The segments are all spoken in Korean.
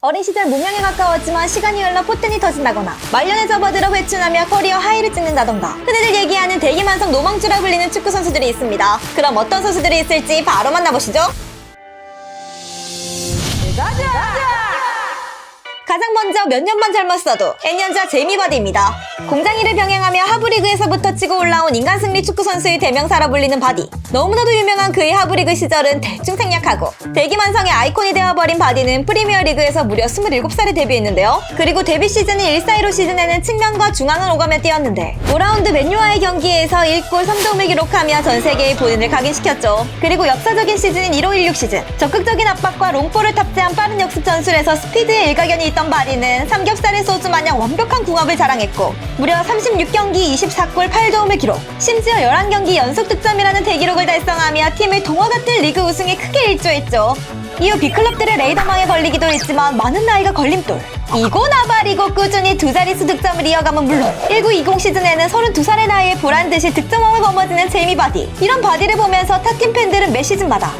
어린 시절 무명에 가까웠지만 시간이 흘러 포텐이 터진다거나 말년에 접어들어 회춘하며 커리어 하이를 찍는다던가 흔히들 얘기하는 대기만성 노망주라 불리는 축구 선수들이 있습니다. 그럼 어떤 선수들이 있을지 바로 만나보시죠. 가장 먼저 몇 년만 젊었어도 N년자 제이미 바디입니다. 공장일을 병행하며 하브리그에서부터 치고 올라온 인간승리 축구선수의 대명사라 불리는 바디. 너무나도 유명한 그의 하브리그 시절은 대충 생략하고 대기만성의 아이콘이 되어버린 바디는 프리미어리그에서 무려 27살에 데뷔했는데요. 그리고 데뷔 시즌인 1-4-15 시즌에는 측면과 중앙을 오가며 뛰었는데 5라운드 맨유와의 경기에서 1골 3도움을 기록하며 전세계의 본인을 각인시켰죠. 그리고 역사적인 시즌인 15-16 시즌 적극적인 압박과 롱볼을 탑재한 빠른 역습 전술에서 스피드의 일가견이 있던 바디는 삼겹살의 소주 마냥 완벽한 궁합을 자랑했고 무려 36경기 24골 8도움을 기록, 심지어 11경기 연속 득점이라는 대기록을 달성하며 팀을 동화 같은 리그 우승에 크게 일조했죠. 이후 B클럽들의 레이더망에 걸리기도 했지만 많은 나이가 걸림돌. 이고 나발이고 꾸준히 두 자릿수 득점을 이어가면 물론 19-20 시즌에는 32살의 나이에 보란듯이 득점왕을 거머쥐는 제이미 바디. 이런 바디를 보면서 타팀 팬들은 매 시즌마다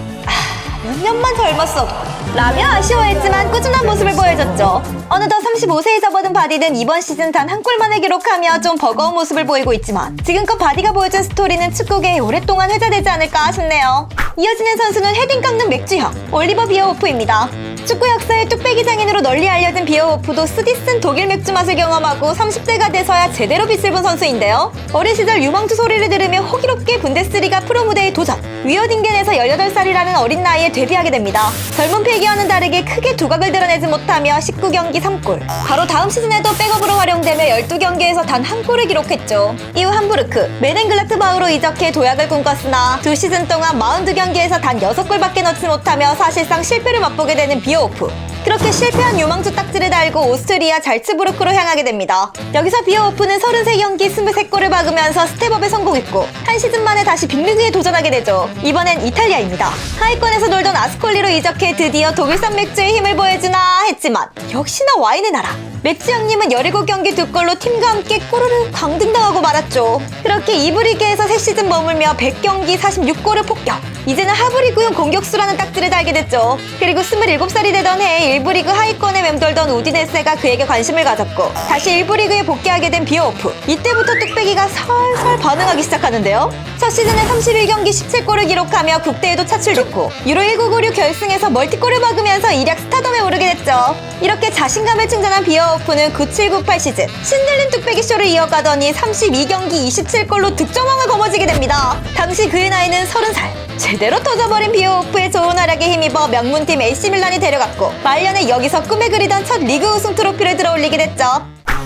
몇 년만 젊었어도 라며 아쉬워했지만 꾸준한 모습을 보여줬죠. 어느덧 35세에 접어든 바디는 이번 시즌 단 한 골만을 기록하며 좀 버거운 모습을 보이고 있지만 지금껏 바디가 보여준 스토리는 축구계에 오랫동안 회자되지 않을까 싶네요. 이어지는 선수는 헤딩 깎는 맥주형 올리버 비어호프입니다. 축구 역사의 뚝배기 장인으로 널리 알려진 비어호프도 쓰디쓴 독일 맥주 맛을 경험하고 30대가 돼서야 제대로 빛을 본 선수인데요. 어린 시절 유망주 소리를 들으며 호기롭게 분데스리가 프로 무대에 도전. 위어딩겐에서 18살이라는 어린 나이에 데뷔하게 됩니다. 젊은 패기와는 다르게 크게 두각을 드러내지 못하며 19경기 3골. 바로 다음 시즌에도 백업으로 활용되며 12경기에서 단 한 골을 기록했죠. 이후 함부르크, 메넨글라트바흐로 이적해 도약을 꿈꿨으나 두 시즌 동안 42경기에서 단 6골밖에 넣지 못하며 사실상 실패를 맛보게 되는 비어호프. 그렇게 실패한 유망주 딱지를 달고 오스트리아 잘츠부르크로 향하게 됩니다. 여기서 비어호프는 33경기 23골을 박으면서 스텝업에 성공했고 한 시즌 만에 다시 빅리그에 도전하게 되죠. 이번엔 이탈리아입니다. 하위권에서 놀던 아스콜리로 이적해 드디어 독일산 맥주의 힘을 보여주나 했지만 역시나 와인의 나라. 맥주 형님은 17경기 2골로 팀과 함께 꼬르르 강등당하고 말았죠. 그렇게 2부 리그에서 3시즌 머물며 100경기 46골을 폭격. 이제는 하브리그용 공격수라는 딱지를 달게 됐죠. 그리고 27살이 되던 해에 1부 리그 하위권에 맴돌던 우디네세가 그에게 관심을 가졌고 다시 1부 리그에 복귀하게 된 비어호프. 이때부터 뚝배기가 설설 반응하기 시작하는데요. 첫 시즌에 31경기 17골을 기록하며 국대에도 차출됐고 유로 1996 결승에서 멀티골을 박으면서 일약 스타덤에 오르게 됐죠. 이렇게 자신감을 충전한 비어호프는 97-98 시즌 신들린 뚝배기 쇼를 이어가더니 32경기 27골로 득점왕을 거머쥐게 됩니다. 당시 그의 나이는 30살. 제대로 터져버린 비어호프의 좋은 활약에 힘입어 명문팀 AC밀란이 데려갔고 말년에 여기서 꿈에 그리던 첫 리그 우승 트로피를 들어올리게 됐죠.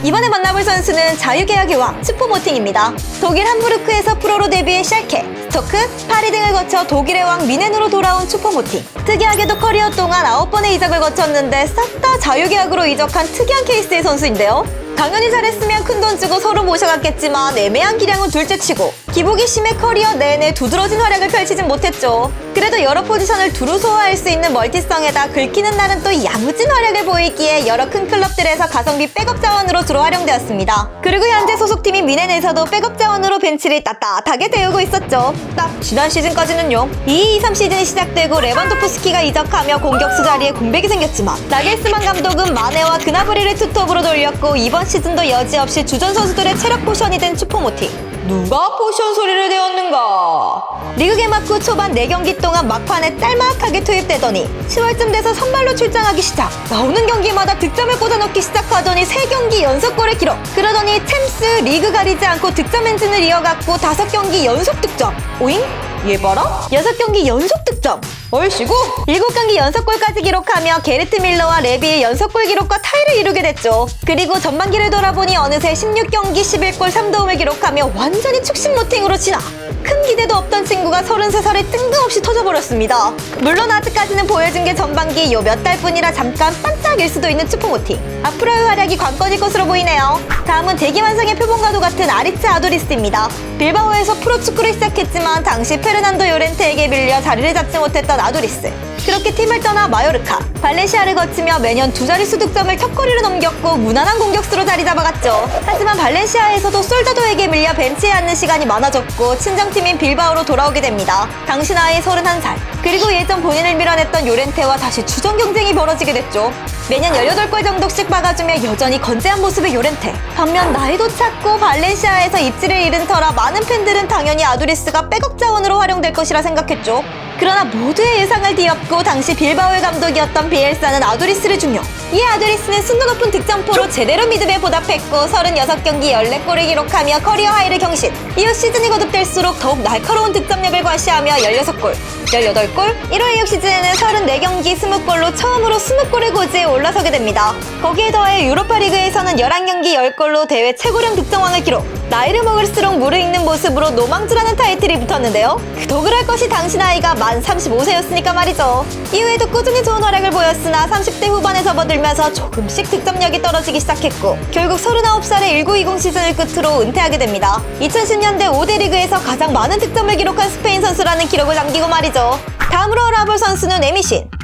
이번에 만나볼 선수는 자유계약의 왕 슈퍼모팅입니다. 독일 함부르크에서 프로로 데뷔해 샬케, 스토크, 파리 등을 거쳐 독일의 왕 미넨으로 돌아온 슈퍼모팅. 특이하게도 커리어 동안 9번의 이적을 거쳤는데 싹 다 자유계약으로 이적한 특이한 케이스의 선수인데요. 당연히 잘했으면 큰돈 주고 서로 모셔갔겠지만 애매한 기량은 둘째치고 기복이 심해 커리어 내내 두드러진 활약을 펼치진 못했죠. 그래도 여러 포지션을 두루 소화할 수 있는 멀티성에다 긁히는 날은 또 야무진 활약을 보이기에 여러 큰 클럽들에서 가성비 백업 자원으로 주로 활용되었습니다. 그리고 현재 소속팀인 미넨에서도 백업 자원으로 벤치를 따뜻하게 데우고 있었죠. 딱 지난 시즌까지는요. 22-23 시즌이 시작되고 레반도프스키가 이적하며 공격수 자리에 공백이 생겼지만 나겔스만 감독은 마네와 그나브리를 투톱으로 돌렸고 이번 시즌도 여지없이 주전 선수들의 체력 포션이 된 슈퍼모팅. 누가 포션 소리를 내었는가? 리그 개막 후 초반 4경기 동안 막판에 짤막하게 투입되더니 10월쯤 돼서 선발로 출장하기 시작. 나오는 경기마다 득점을 꽂아넣기 시작하더니 3경기 연속골을 기록. 그러더니 챔스 리그 가리지 않고 득점 엔진을 이어갔고 5경기 연속 득점. 오잉? 얘 봐라? 6경기 연속 득점. 얼씨구 7경기 연속골까지 기록하며 게르트 밀러와 레비의 연속골 기록과 타이를 이루게 됐죠. 그리고 전반기를 돌아보니 어느새 16경기 11골 3도움을 기록하며 완전히 축신모팅으로 진화. 큰 기대도 없던 친구가 33살에 뜬금없이 터져버렸습니다. 물론 아직까지는 보여준 게 전반기 요 몇 달뿐이라 잠깐 반짝일 수도 있는 슈퍼모팅. 앞으로의 활약이 관건일 것으로 보이네요. 다음은 대기만성의 표본과도 같은 아리츠 아도리스입니다. 빌바오에서 프로축구를 시작했지만 당시 페르난도 요렌테에게 밀려 자리를 잡지 못했던 아두리스. 그렇게 팀을 떠나 마요르카, 발렌시아를 거치며 매년 두 자릿수 득점을 턱걸이로 넘겼고 무난한 공격수로 자리 잡아갔죠. 하지만 발렌시아에서도 솔다도에게 밀려 벤치에 앉는 시간이 많아졌고 친정팀인 빌바오로 돌아오게 됩니다. 당시 나이 31살. 그리고 예전 본인을 밀어냈던 요렌테와 다시 주전 경쟁이 벌어지게 됐죠. 매년 18골 정도씩 박아주며 여전히 건재한 모습의 요렌테. 반면 나이도 찼고 발렌시아에서 입지를 잃은 터라 많은 팬들은 당연히 아두리스가 백업 자원으로 활용될 것이라 생각했죠. 그러나 모두의 예상을 뒤엎고 당시 빌바오의 감독이었던 비엘사는 아두리스를 중용. 이에 아두리스는 순도 높은 득점포로 제대로 믿음에 보답했고 36경기 14골을 기록하며 커리어 하이를 경신. 이후 시즌이 거듭될수록 더욱 날카로운 득점력을 과시하며 16골, 18골, 1월 이후 시즌에는 34경기 20골로 처음으로 20골의 고지에 올라서게 됩니다. 거기에 더해 유로파리그에서는 11경기 10골로 대회 최고령 득점왕을 기록. 나이를 먹을수록 무르익는 모습으로 노망주라는 타이틀이 붙었는데요. 더 그럴 것이 당시 나이가 만 35세였으니까 말이죠. 이후에도 꾸준히 좋은 활약을 보였으나 30대 후반에 접어들면서 조금씩 득점력이 떨어지기 시작했고 결국 39살의 1920 시즌을 끝으로 은퇴하게 됩니다. 2010년대 5대 리그에서 가장 많은 득점을 기록한 스페인 선수라는 기록을 남기고 말이죠. 다음으로 알아볼 선수는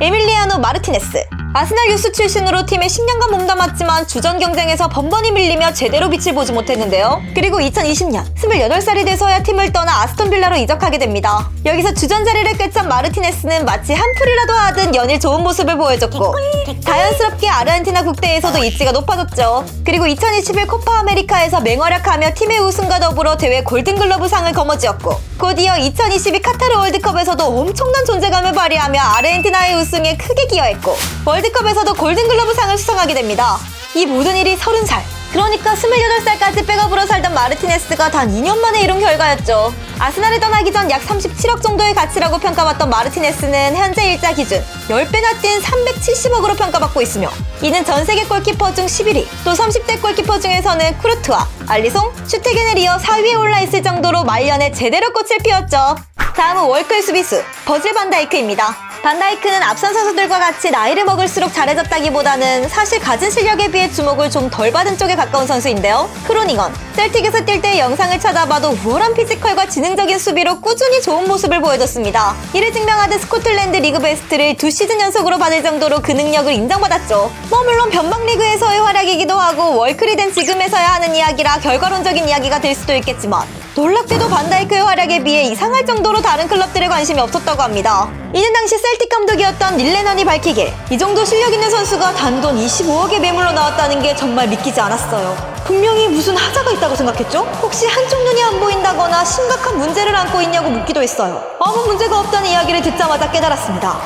에밀리아노 마르티네스. 아스날 유스 출신으로 팀에 10년간 몸담았지만 주전 경쟁에서 번번이 밀리며 제대로 빛을 보지 못했는데요. 그리고 2020년 28살이 돼서야 팀을 떠나 아스톤빌라로 이적하게 됩니다. 여기서 주전 자리를 꿰찬 마르티네스는 마치 한풀이라도 하듯 연일 좋은 모습을 보여줬고 자연스럽게 아르헨티나 국대에서도 입지가 높아졌죠. 그리고 2021 코파 아메리카에서 맹활약하며 팀의 우승과 더불어 대회 골든글러브상을 거머쥐었고 곧 이어 2022 카타르 월드컵에서도 엄청난 존재감을 발휘하며 아르헨티나의 우승에 크게 기여했고 월드컵에서도 골든글러브상을 수상하게 됩니다. 이 모든 일이 30살, 그러니까 28살까지 백업으로 살던 마르티네스가 단 2년 만에 이룬 결과였죠. 아스날을 떠나기 전 약 37억 정도의 가치라고 평가받던 마르티네스는 현재 일자 기준 10배나 뛴 370억으로 평가받고 있으며 이는 전세계 골키퍼 중 11위, 또 30대 골키퍼 중에서는 쿠르투아, 알리송, 슈테겐을 이어 4위에 올라있을 정도로 말년에 제대로 꽃을 피웠죠. 다음은 월클 수비수 버질 반다이크입니다. 반다이크는 앞선 선수들과 같이 나이를 먹을수록 잘해졌다기보다는 사실 가진 실력에 비해 주목을 좀 덜 받은 쪽에 가까운 선수인데요. 크로닝건, 셀틱에서 뛸 때의 영상을 찾아봐도 우월한 피지컬과 지능적인 수비로 꾸준히 좋은 모습을 보여줬습니다. 이를 증명하듯 스코틀랜드 리그 베스트를 2시즌 연속으로 받을 정도로 그 능력을 인정받았죠. 물론 변방리그에서의 활약이기도 하고 월클이 된 지금에서야 하는 이야기라 결과론적인 이야기가 될 수도 있겠지만 놀랍게도 반다이크의 활약에 비해 이상할 정도로 다른 클럽들의 관심이 없었다고 합니다. 이는 당시 셀틱 감독이었던 닐 레넌이 밝히길 이 정도 실력 있는 선수가 단돈 25억의 매물로 나왔다는 게 정말 믿기지 않았어요. 분명히 무슨 하자가 있다고 생각했죠? 혹시 한쪽 눈이 안 보인다거나 심각한 문제를 안고 있냐고 묻기도 했어요. 아무 문제가 없다는 이야기를 듣자마자 깨달았습니다.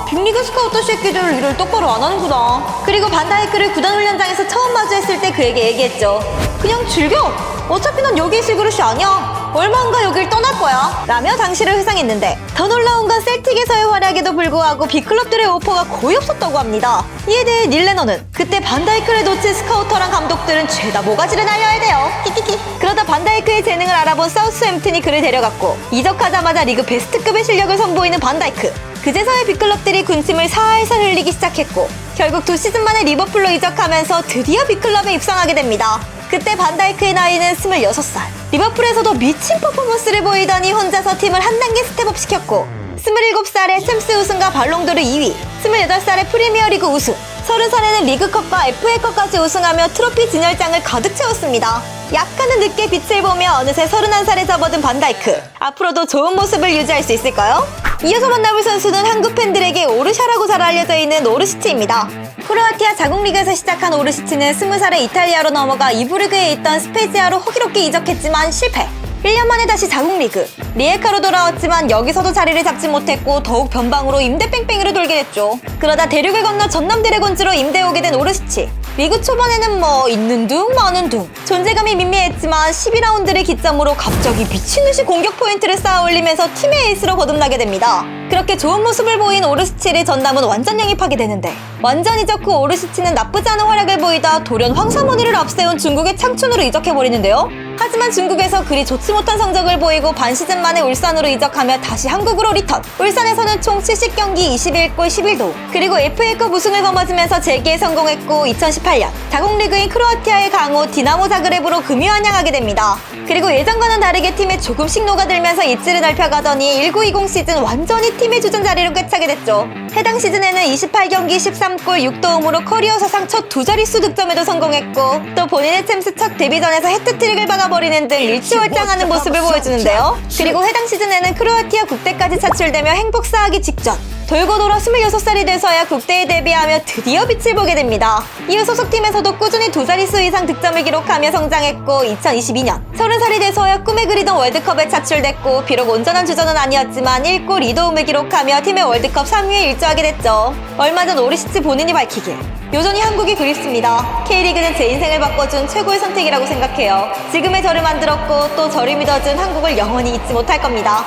빅리그 스카우터 새끼들 일을 똑바로 안 하는구나. 그리고 반다이크를 구단 훈련장에서 처음 마주했을 때 그에게 얘기했죠. 그냥 즐겨! 어차피 넌 여기 있을 그릇이 아니야. 얼마 안가 여길 떠날 거야 라며 당시를 회상했는데 더 놀라운 건 셀틱에서의 활약에도 불구하고 빅클럽들의 오퍼가 거의 없었다고 합니다. 이에 대해 닐 레넌은 그때 반다이크를 놓친 스카우터랑 감독들은 죄다 모가지를 날려야 돼요. 키키키. 그러다 반다이크의 재능을 알아본 사우스햄튼이 그를 데려갔고 이적하자마자 리그 베스트급의 실력을 선보이는 반다이크. 그제서야 빅클럽들이 군침을 살살 흘리기 시작했고 결국 2시즌 만에 리버풀로 이적하면서 드디어 빅클럽에 입성하게 됩니다. 그때 반다이크의 나이는 26살. 리버풀에서도 미친 퍼포먼스를 보이더니 혼자서 팀을 한 단계 스텝업 시켰고 27살에 챔스 우승과 발롱도르 2위, 28살에 프리미어리그 우승, 30살에는 리그컵과 FA컵까지 우승하며 트로피 진열장을 가득 채웠습니다. 약간은 늦게 빛을 보며 어느새 31살에 접어든 반다이크. 앞으로도 좋은 모습을 유지할 수 있을까요? 이어서 만나볼 선수는 한국 팬들에게 오르샤라고 잘 알려져 있는 오르시치입니다. 크로아티아 자국리그에서 시작한 오르시치는 20살에 이탈리아로 넘어가 2부 리그에 있던 스페지아로 호기롭게 이적했지만 실패. 1년 만에 다시 자국리그 리에카로 돌아왔지만 여기서도 자리를 잡지 못했고 더욱 변방으로 임대 뺑뺑이로 돌게 됐죠. 그러다 대륙을 건너 전남 드래곤즈로 임대 오게 된 오르시치. 리그 초반에는 있는 둥 마는 둥 존재감이 밋밋했지만 12라운드를 기점으로 갑자기 미친듯이 공격 포인트를 쌓아 올리면서 팀의 에이스로 거듭나게 됩니다. 그렇게 좋은 모습을 보인 오르시치를 전남은 완전 영입하게 되는데 완전 이적 후 오르시치는 나쁘지 않은 활약을 보이다 돌연 황사모니를 앞세운 중국의 창춘으로 이적해버리는데요. 하지만 중국에서 그리 좋지 못한 성적을 보이고 반 시즌 만에 울산으로 이적하며 다시 한국으로 리턴. 울산에서는 총 70경기 21골 11도. 그리고 FA컵 우승을 거머쥐면서 재기에 성공했고 2018년 다국리그인 크로아티아의 강호 디나모 자그레브로 금유한양하게 됩니다. 그리고 예전과는 다르게 팀에 조금씩 녹아들면서 입지를 넓혀가더니 1920 시즌 완전히 팀의 주전 자리로 꿰차게 됐죠. 해당 시즌에는 28경기 13골 6도움으로 커리어 사상 첫 두 자릿수 득점에도 성공했고 또 본인의 챔스 첫 데뷔전에서 해트트릭을 박아버리는 등 일취월장하는 모습을 보여주는데요. 그리고 해당 시즌에는 크로아티아 국대까지 차출되며 행복 쌓기 직전. 돌고 돌아 26살이 돼서야 국대에 데뷔하며 드디어 빛을 보게 됩니다. 이후 소속팀에서도 꾸준히 두 자릿수 이상 득점을 기록하며 성장했고 2022년 30살이 돼서야 꿈에 그리던 월드컵에 차출됐고 비록 온전한 주전은 아니었지만 1골 2도움을 기록하며 팀의 월드컵 3위에 일조하게 됐죠. 얼마 전 오리시츠 본인이 밝히길 여전히 한국이 그립습니다. K리그는 제 인생을 바꿔준 최고의 선택이라고 생각해요. 지금의 저를 만들었고 또 저를 믿어준 한국을 영원히 잊지 못할 겁니다.